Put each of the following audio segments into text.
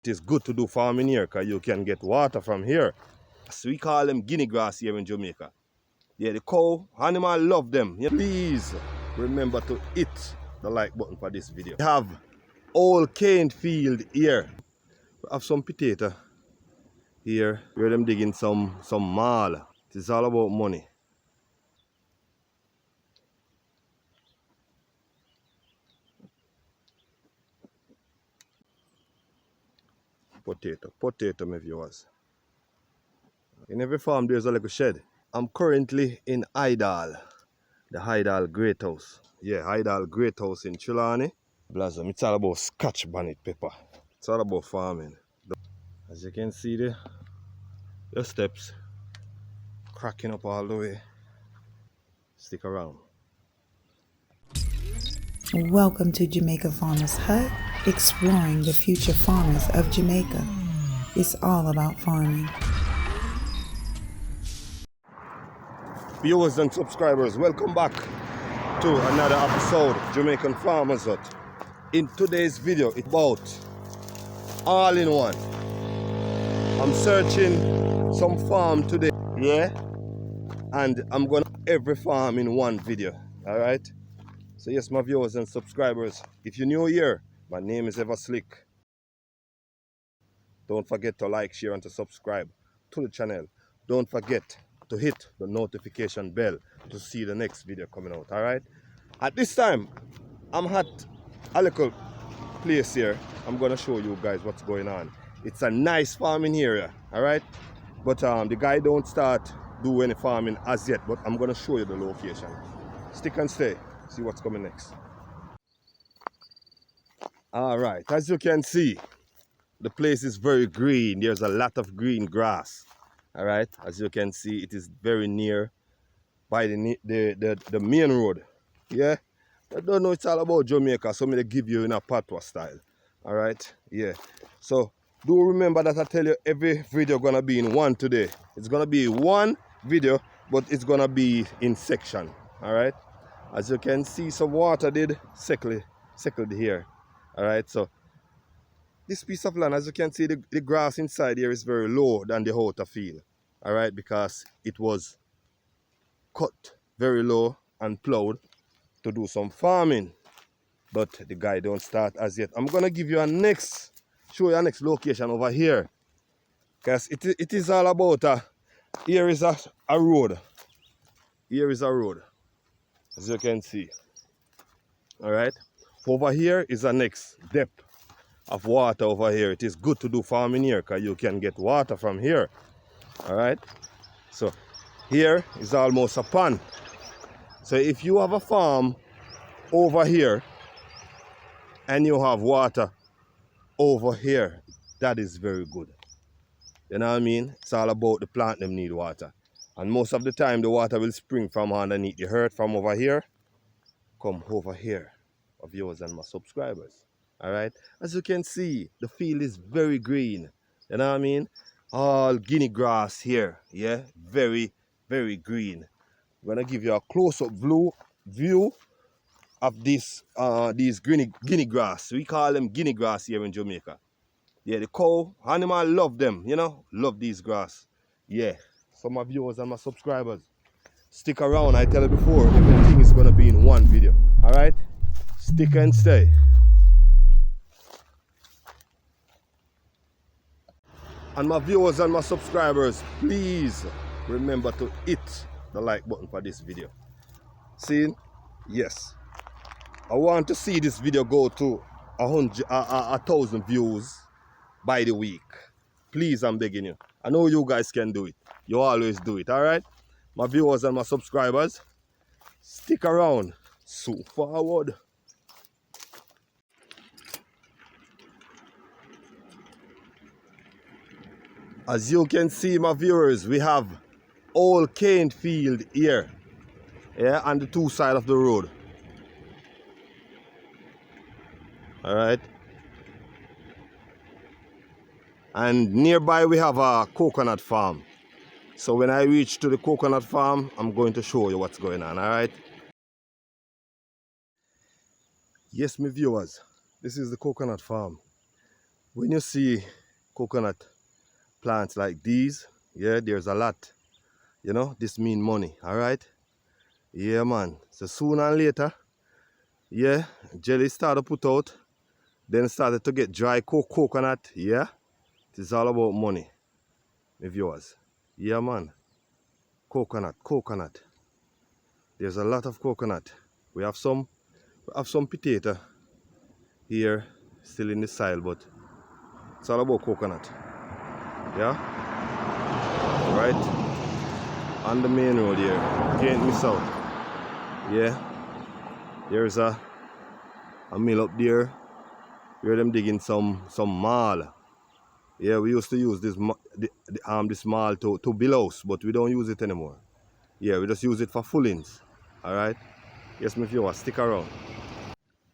It is good to do farming here because you can get water from here. So we call them guinea grass here in Jamaica. Yeah, the cow, animal love them. Yeah, please remember to hit the like button for this video. We have old cane field here. We have some potato here where them digging some mall. It is all about money. Potato, my viewers. In every farm there's a little shed. I'm currently in Idal, the Idal Great House. Yeah, Idal Great House in Trelawney. Blossom, it's all about Scotch bonnet pepper. It's all about farming. As you can see there, the steps cracking up all the way. Stick around. Welcome to Jamaica Farmers Hut, exploring the future farmers of Jamaica. It's all about farming. Viewers and subscribers, welcome back to another episode of Jamaican Farmers Hut. In today's video, it's about all-in-one. I'm searching some farm today, yeah, and I'm gonna every farm in one video. All right. So yes, my viewers and subscribers, if you're new here, my name is Ever Slick. Don't forget to like, share, and to subscribe to the channel. Don't forget to hit the notification bell to see the next video coming out. All right. At this time, I'm at a little place here. I'm gonna show you guys what's going on. It's a nice farming area. All right. But the guy don't start do any farming as yet. But I'm gonna show you the location. Stick and stay. See what's coming next. All right, as you can see, the place is very green. There's a lot of green grass. All right, as you can see, it is very near by the main road. Yeah, I don't know, it's all about Jamaica, so I'm gonna give you in a patois style. All right, yeah. So do remember that I tell you every video gonna be in one today. It's gonna be one video, but it's gonna be in section. All right. As you can see, some water did settled here. All right, so this piece of land, as you can see, the grass inside here is very low than the outer field. All right, because it was cut very low and plowed to do some farming. But the guy don't start as yet. I'm gonna give you show you a next location over here. Because it is all about, here is a road. Here is a road. As you can see. All right. Over here is the next depth of water over here. It is good to do farming here because you can get water from here. All right. So here is almost a pond. So if you have a farm over here and you have water over here, that is very good. You know what I mean? It's all about the plant them need water. And most of the time, the water will spring from underneath the earth from over here. Come over here, my viewers and my subscribers. All right. As you can see, the field is very green. You know what I mean? All guinea grass here. Yeah, very, very green. I'm gonna give you a close-up view of these guinea grass. We call them guinea grass here in Jamaica. Yeah, the cow, animal love them. You know, love these grass. Yeah. So my viewers and my subscribers, stick around. I tell you before, everything is gonna be in one video. All right, stick and stay. And my viewers and my subscribers, please remember to hit the like button for this video. See? Yes. I want to see this video go to 1,000 views by the week. Please, I'm begging you. I know you guys can do it. You always do it, all right? My viewers and my subscribers, stick around. So forward. As you can see, my viewers, we have old cane field here. Yeah, on the two sides of the road. All right. And nearby we have a coconut farm. So when I reach to the coconut farm, I'm going to show you what's going on, all right? Yes, my viewers, this is the coconut farm. When you see coconut plants like these, yeah, there's a lot. You know, this mean money, all right? Yeah, man. So sooner or later, yeah, jelly started to put out, then started to get dry coconut, yeah? It is all about money, my viewers. Yeah, man. Coconut. There's a lot of coconut. We have some potato here, still in the soil, but it's all about coconut. Yeah? Right? On the main road here. Can't miss out. Yeah? There's a mill up there where them digging some mall. Yeah, we used to use this this mall to build house, but we don't use it anymore. Yeah, we just use it for fullings. Alright? Yes, my viewers, stick around.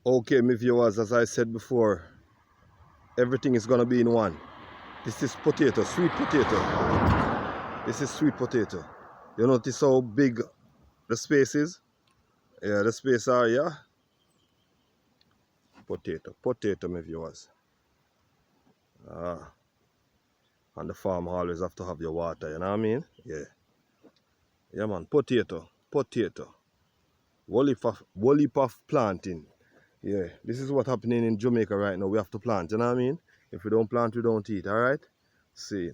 Okay, my viewers, as I said before, everything is gonna be in one. This is potato, sweet potato. This is sweet potato. You notice how big the space is? Yeah, the space are, yeah. Potato, my viewers. And the farm always have to have your water, you know what I mean? Yeah. Yeah, man, potato. Whole heap of planting. Yeah, this is what's happening in Jamaica right now. We have to plant, you know what I mean? If we don't plant, we don't eat, alright? See.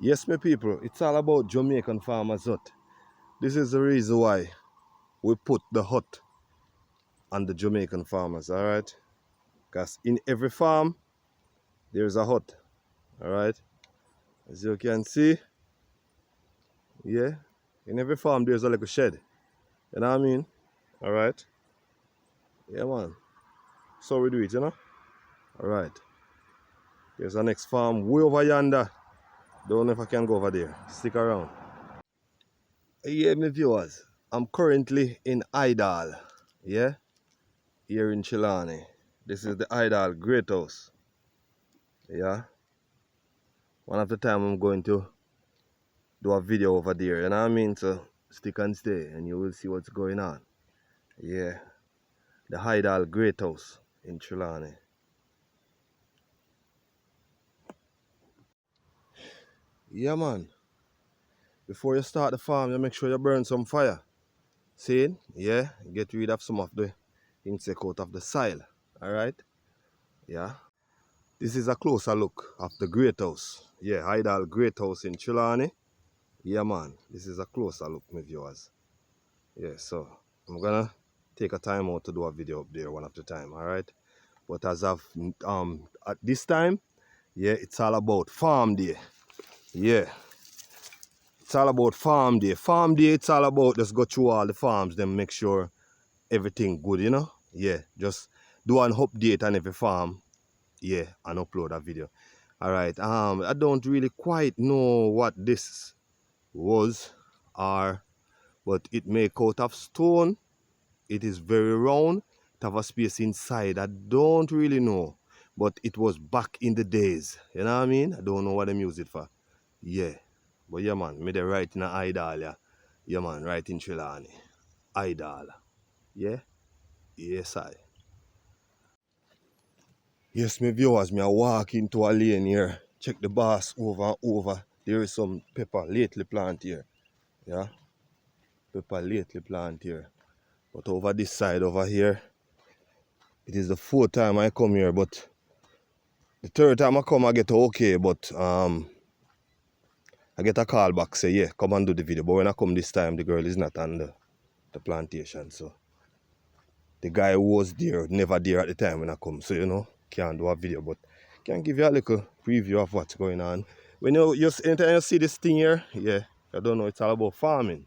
Yes, my people, it's all about Jamaican farmers' hut. This is the reason why we put the hut on the Jamaican farmers, alright? Because in every farm, there's a hut, alright? As you can see, yeah, in every farm, there's a little shed. You know what I mean? Alright? Yeah, man. So we do it, you know? Alright. There's a next farm way over yonder. Don't know if I can go over there. Stick around. Yeah, my viewers. I'm currently in Idal. Yeah? Here in Chilani. This is the Idal Great House. Yeah? One of the time I'm going to do a video over there. You know what I mean? So stick and stay and you will see what's going on. Yeah. The Idal Great House in Chilani. Yeah, man. Before you start the farm, you make sure you burn some fire. See? Yeah, get rid of some of the insect out of the soil. Alright? Yeah. This is a closer look of the Great House. Yeah, Idal Great House in Chilani. Yeah, man. This is a closer look, my viewers. Yeah, so I'm gonna take a time out to do a video up there one of the time, alright? But as of at this time, yeah, it's all about farm day. Yeah. It's all about farm day. Farm day, it's all about just go through all the farms, then make sure everything good, you know? Yeah, just do an update on every farm. Yeah, and upload a video. Alright, I don't really quite know what this was or but it make out of stone. It is very round. It have a space inside. I don't really know. But it was back in the days. You know what I mean? I don't know what them use it for. Yeah. But yeah, man, me they right in a Idal, yeah. Yeah, man, right in Trelawney. Idal. Yeah? Yes, I. Yes, my viewers, me I walk into a lane here. Check the bars over and over. There is some pepper lately plant here. Yeah? Pepper lately plant here. But over this side over here, it is the fourth time I come here, but the third time I come I get okay, but I get a call back say, yeah, come and do the video. But when I come this time, the girl is not on the plantation. So the guy who was there, never there at the time when I come. So, you know, can't do a video, but can give you a little preview of what's going on. When anytime you see this thing here, yeah, I don't know, it's all about farming.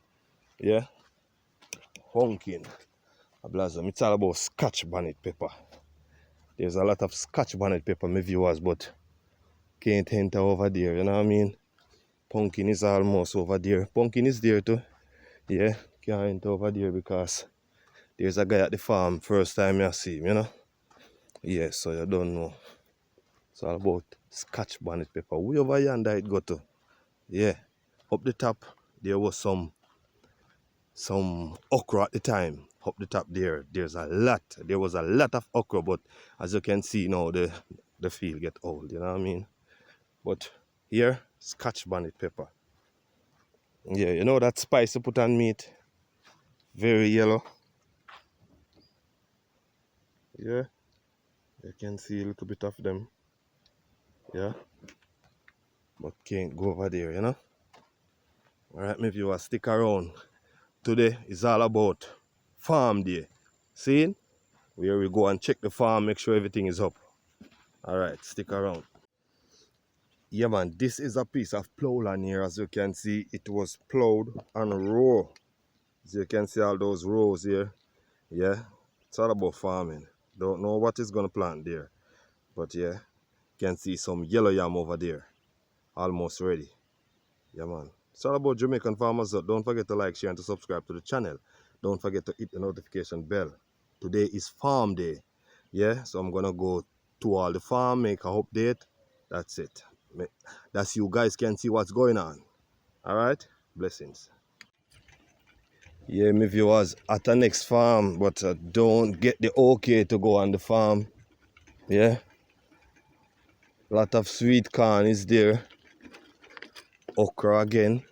Yeah. Pumpkin. A blossom. It's all about Scotch bonnet pepper. There's a lot of Scotch bonnet pepper, my viewers, but can't enter over there, you know what I mean? Pumpkin is almost over there. Pumpkin is there too. Yeah, can't enter over there because there's a guy at the farm, first time I see him, you know? Yeah, so you don't know. It's all about Scotch bonnet pepper. Way over yonder it got to. Yeah. Up the top, there was some okra at the time. Up the top there was a lot of okra, but as you can see now, the the field get old, you know what I mean? But here, Scotch bonnet pepper. Yeah, you know that spice you put on meat? Very yellow. Yeah, you can see a little bit of them. Yeah, but can't go over there, you know? Alright, my viewers, stick around. Today is all about farm day. See? Where we go and check the farm, make sure everything is up. Alright, stick around. Yeah man, this is a piece of plowland here. As you can see, it was plowed on a row. As you can see all those rows here. Yeah, it's all about farming. Don't know what is gonna plant there. But yeah, you can see some yellow yam over there. Almost ready. Yeah man. It's all about Jamaican farmers. So don't forget to like, share and to subscribe to the channel. Don't forget to hit the notification bell. Today is farm day. Yeah, so I'm gonna go to all the farm, make a update. That's it. That's you guys can see what's going on. Alright? Blessings. Yeah, my viewers at the next farm, but don't get the okay to go on the farm. Yeah. Lot of sweet corn is there. Okra again.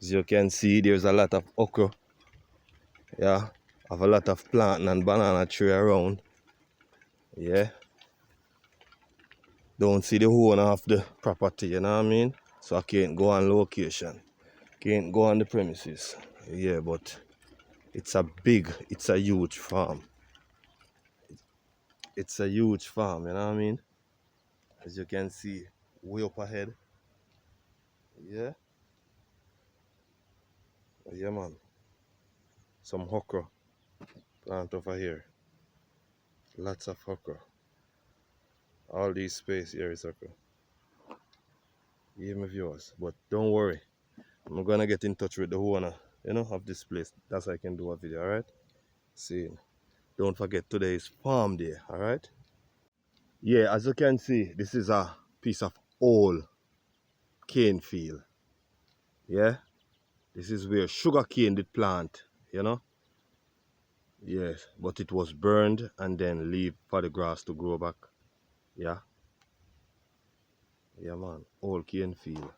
As you can see, there's a lot of okra. Yeah. Have a lot of plantain and banana tree around. Yeah. Don't see the owner of the property, you know what I mean? So I can't go on location. Can't go on the premises. Yeah, but it's a huge farm. It's a huge farm, you know what I mean? As you can see, way up ahead. Yeah. Yeah, man. Some okra plant over here. Lots of okra. All this space here is okra. Yeah, my viewers. But don't worry. I'm gonna get in touch with the owner, of this place. That's how I can do a video, alright? See. Don't forget today is farm day, alright? Yeah, as you can see, this is a piece of old cane field. Yeah? This is where sugar cane did plant, you know? Yes, but it was burned and then leave for the grass to grow back. Yeah. Yeah, man. Old cane field.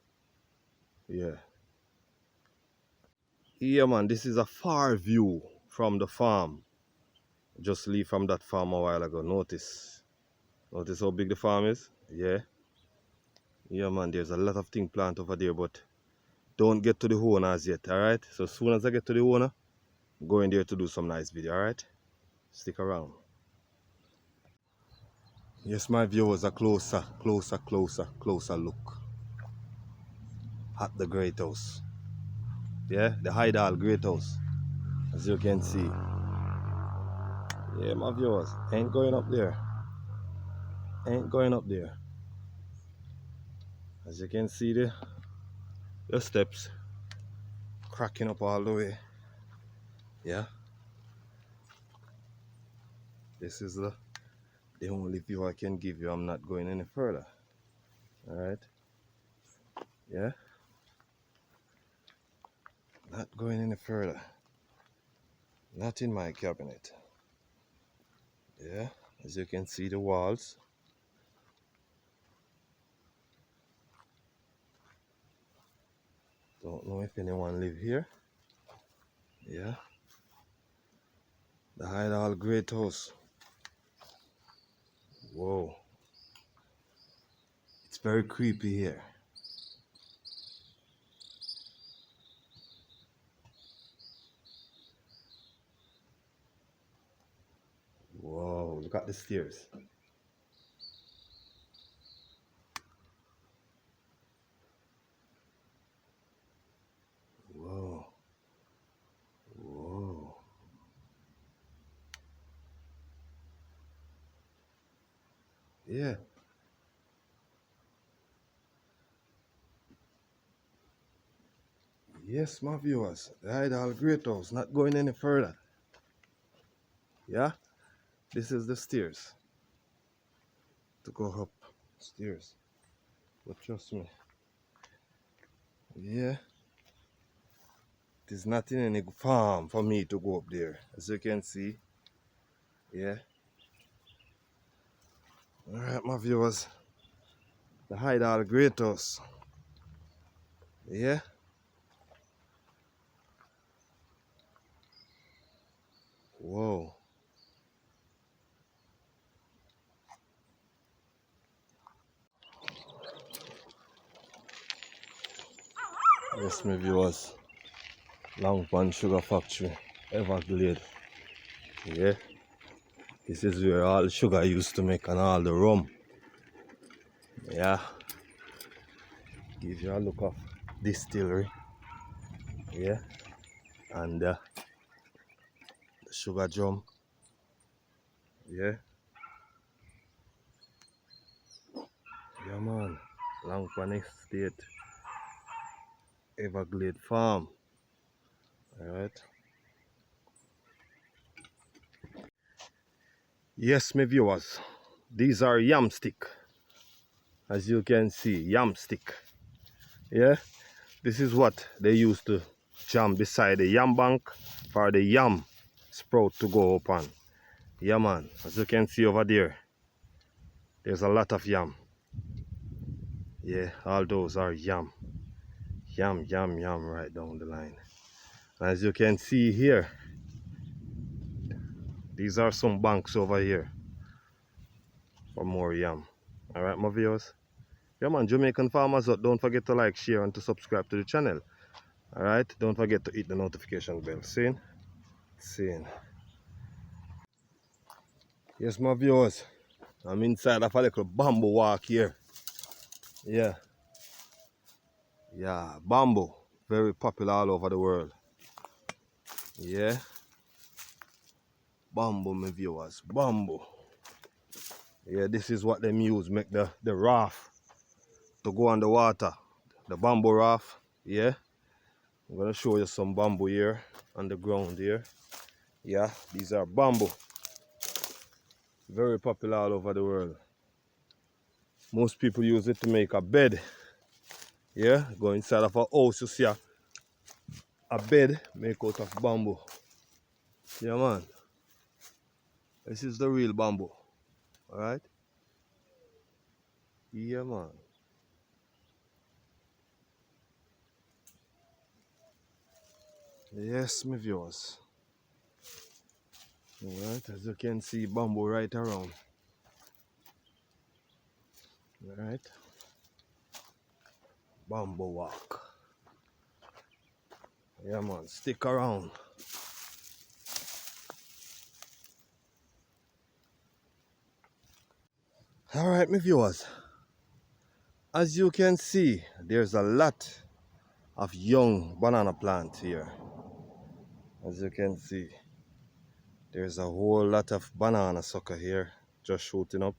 Yeah. Yeah, man. This is a far view from the farm. Just leave from that farm a while ago. Notice. Notice how big the farm is? Yeah. Yeah, man. There's a lot of things planted over there, but don't get to the owners yet, alright? So as soon as I get to the owner, go in there to do some nice video, alright? Stick around. Yes, my viewers, a closer look at the great house. Yeah, the Hydal great house. As you can see. Yeah, my viewers, ain't going up there. Ain't going up there. As you can see the steps cracking up all the way. Yeah. This is the only view I can give you. I'm not going any further. Alright. Yeah. Not going any further. Not in my cabinet. Yeah. As you can see the walls. Don't know if anyone live here. Yeah. The Hydal great house. Whoa. It's very creepy here. Whoa, look at the stairs. Whoa. Whoa. Yeah. Yes, my viewers. The Hydal great house. Not going any further. Yeah. This is the stairs. To go up stairs. But trust me. Yeah. It is not in any farm for me to go up there. As you can see. Yeah. Alright, my viewers. The hide all great house. Yeah. Whoa. Yes, my viewers. Long Pond Sugar Factory, Everglade. Yeah. This is where all the sugar used to make and all the rum. Yeah. Give you a look of distillery. Yeah. And the sugar drum. Yeah. Yeah, man. Long Pond Estate. Everglade Farm. Alright. Yes, my viewers. These are yam stick. As you can see, yam stick. Yeah. This is what they used to jam beside the yam bank for the yam sprout to go up on. Yeah, man. As you can see over there, there's a lot of yam. Yeah, all those are yam. Yam, yam, yam right down the line. As you can see here, these are some banks over here for more yam. Alright, my viewers. Yeah, man, Jamaican farmers, don't forget to like, share, and to subscribe to the channel. Alright, don't forget to hit the notification bell. Seen? Seen. Yes, my viewers. I'm inside of a little bamboo walk here. Yeah. Yeah, bamboo. Very popular all over the world. Yeah. Bamboo, my viewers. Bamboo. Yeah, this is what them use, make the raft to go on the water. The bamboo raft. Yeah. I'm gonna show you some bamboo here on the ground here. Yeah, these are bamboo. Very popular all over the world. Most people use it to make a bed. Yeah, go inside of a house, you see a bed made out of bamboo. Yeah, man. This is the real bamboo. Alright? Yeah, man. Yes, my viewers. Alright, as you can see, bamboo right around. Alright. Bamboo walk. Yeah, man. Stick around. Alright, my viewers. As you can see, there's a lot of young banana plants here. As you can see, there's a whole lot of banana sucker here just shooting up.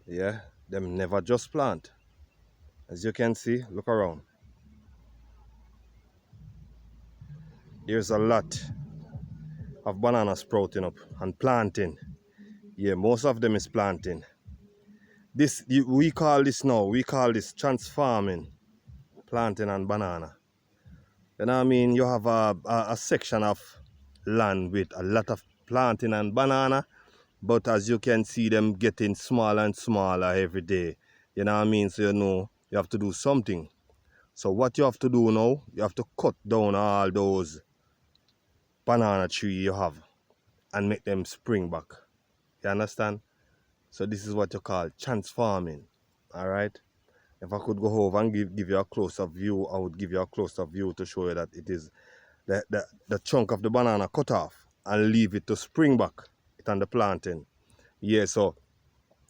Yeah, them never just plant. As you can see, look around. There's a lot of banana sprouting up and planting. Yeah, most of them is planting. We call this transforming, planting and banana. You know what I mean? You have a section of land with a lot of planting and banana, but as you can see them getting smaller and smaller every day. You know what I mean? So you know you have to do something. So what you have to do now, you have to cut down all those banana trees you have and make them spring back. You understand? So this is what you call transforming. Alright? If I could go over and give you a close-up view, I would give you a close-up view to show you that it is the chunk of the banana cut off and leave it to spring back. It on the planting. Yeah, so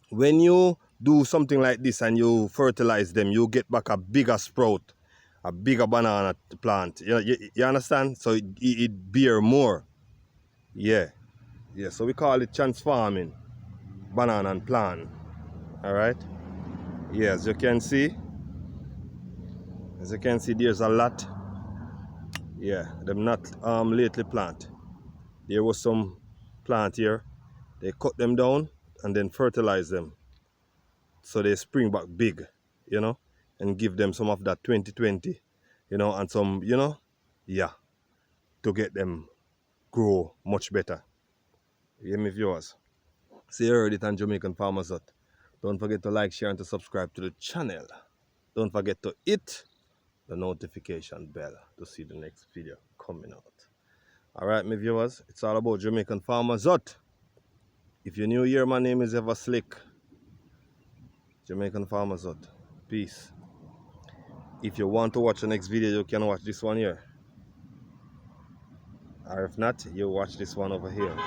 when you do something like this and you fertilize them, you get back a bigger sprout, a bigger banana plant. You understand? So it bear more. Yeah. Yeah, so we call it transforming banana and plant. Alright? Yeah, as you can see, there's a lot. Yeah, them not lately plant. There was some plant here. They cut them down and then fertilize them. So they spring back big, you know, and give them some of that 2020, you know, and some, you know, yeah, to get them grow much better. You hear me, viewers? See you heard it on Jamaican Farmers Hut. Don't forget to like, share, and to subscribe to the channel. Don't forget to hit the notification bell to see the next video coming out. Alright, my viewers, it's all about Jamaican Farmers Hut. If you're new here, my name is Ever Slick. Jamaican Farmers Hut. Peace. If you want to watch the next video, you can watch this one here. Or if not, you watch this one over here.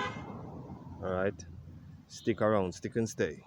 Alright? Stick around, stick and stay.